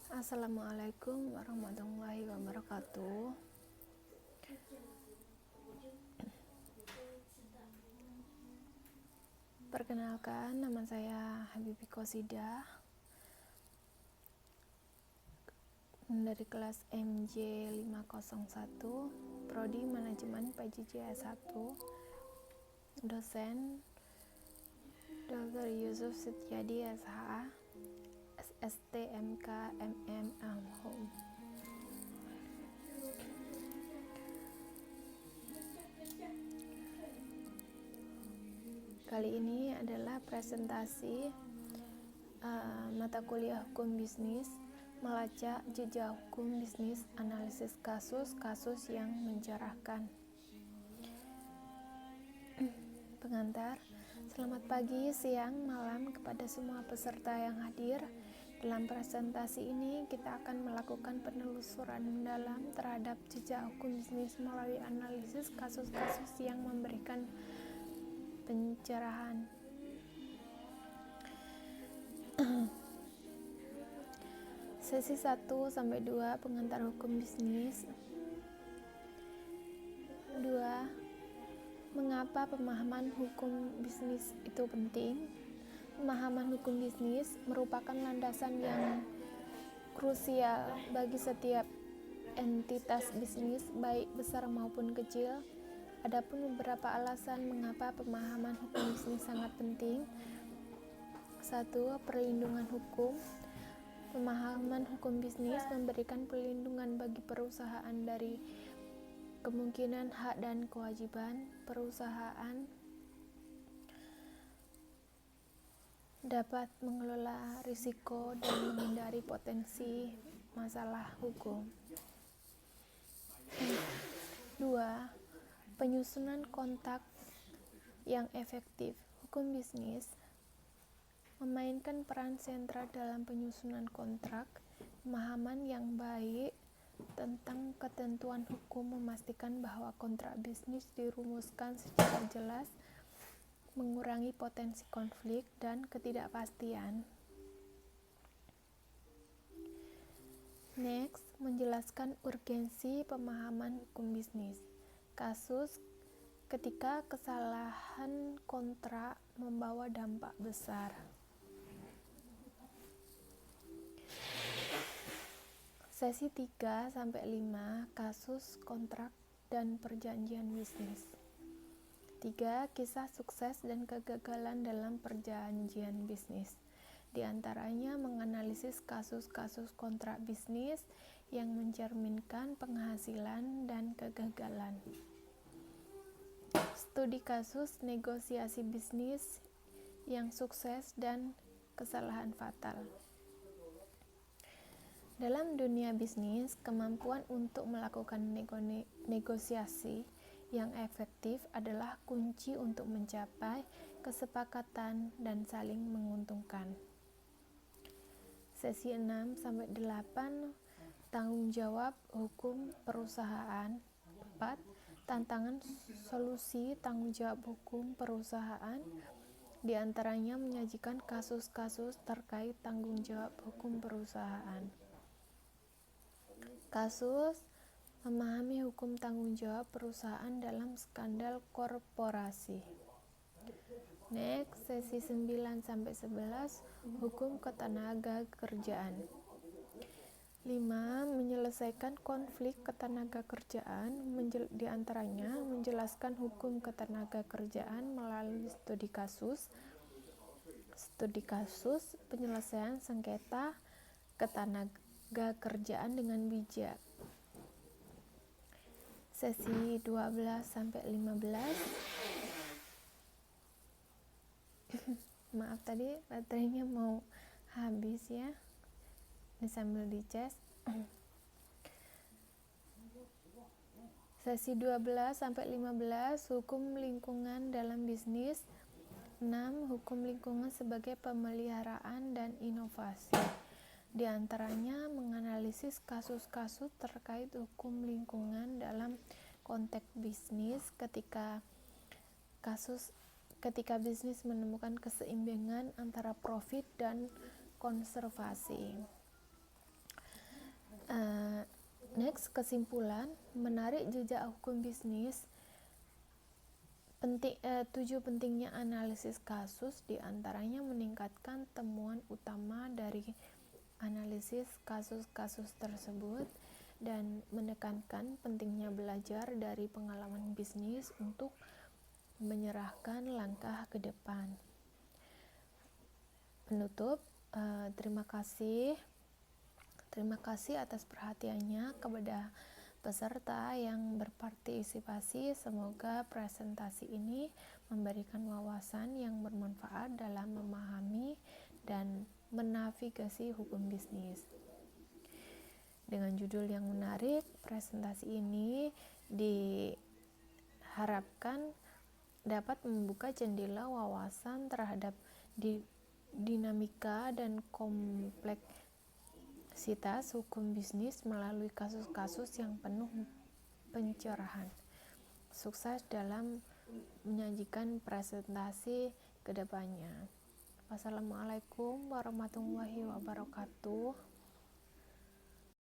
Assalamualaikum warahmatullahi wabarakatuh. Perkenalkan, nama saya Habibie Qosidah dari kelas MJ 501, Prodi Manajemen PJJ S1, dosen Dr. Yusuf Setiadi SH, SST MK MM Alhum. Kali ini adalah presentasi mata kuliah hukum bisnis, melacak jejak hukum bisnis, analisis kasus-kasus yang mencerahkan. Pengantar, selamat pagi, siang, malam kepada semua peserta yang hadir. Dalam presentasi ini kita akan melakukan penelusuran mendalam terhadap jejak hukum bisnis melalui analisis kasus-kasus yang memberikan pencerahan. Sesi 1-2 pengantar hukum bisnis. 2. Mengapa pemahaman hukum bisnis itu penting? Pemahaman hukum bisnis merupakan landasan yang krusial bagi setiap entitas bisnis, baik besar maupun kecil. Adapun beberapa alasan mengapa pemahaman hukum bisnis sangat penting. 1. Perlindungan hukum. Pemahaman hukum bisnis memberikan perlindungan bagi perusahaan dari kemungkinan hak dan kewajiban perusahaan dapat mengelola risiko dan menghindari potensi masalah hukum. 2. Penyusunan kontrak yang efektif. Hukum bisnis memainkan peran sentral dalam penyusunan kontrak. Pemahaman yang baik tentang ketentuan hukum memastikan bahwa kontrak bisnis dirumuskan secara jelas, mengurangi potensi konflik dan ketidakpastian. Next, menjelaskan urgensi pemahaman hukum bisnis. Kasus ketika kesalahan kontrak membawa dampak besar. Sesi 3-5 kasus kontrak dan perjanjian bisnis. 3. Kisah sukses dan kegagalan dalam perjanjian bisnis. Di antaranya menganalisis kasus-kasus kontrak bisnis yang mencerminkan penghasilan dan kegagalan. Studi kasus negosiasi bisnis yang sukses dan kesalahan fatal. Dalam dunia bisnis, kemampuan untuk melakukan negosiasi yang efektif adalah kunci untuk mencapai kesepakatan dan saling menguntungkan. Sesi 6-8 tanggung jawab hukum perusahaan. 4. Tantangan solusi tanggung jawab hukum perusahaan. Di antaranya menyajikan kasus-kasus terkait tanggung jawab hukum perusahaan. Kasus memahami hukum tanggung jawab perusahaan dalam skandal korporasi. Next, sesi 9-11 hukum ketenaga kerjaan. 5. Menyelesaikan konflik ketenaga kerjaan, di antaranya menjelaskan hukum ketenaga kerjaan melalui studi kasus, penyelesaian sengketa ketenaga kerjaan dengan bijak. Sesi 12-15 maaf tadi baterainya mau habis ya, ini sambil dicas. Sesi 12-15 hukum lingkungan dalam bisnis. 6. Hukum lingkungan sebagai pemeliharaan dan inovasi. Di antaranya menganalisis kasus-kasus terkait hukum lingkungan dalam konteks bisnis ketika bisnis menemukan keseimbangan antara profit dan konservasi. Next, kesimpulan, menarik jejak hukum bisnis. 7 pentingnya analisis kasus, diantaranya meningkatkan temuan utama dari analisis kasus-kasus tersebut dan menekankan pentingnya belajar dari pengalaman bisnis untuk menyerahkan langkah ke depan. Penutup, terima kasih atas perhatiannya kepada peserta yang berpartisipasi. Semoga presentasi ini memberikan wawasan yang bermanfaat dalam memahami dan menavigasi hukum bisnis. Dengan judul yang menarik, presentasi ini diharapkan dapat membuka jendela wawasan terhadap dinamika dan kompleksitas hukum bisnis melalui kasus-kasus yang penuh pencerahan. Sukses dalam menyajikan presentasi kedepannya. Wassalamualaikum warahmatullahi wabarakatuh.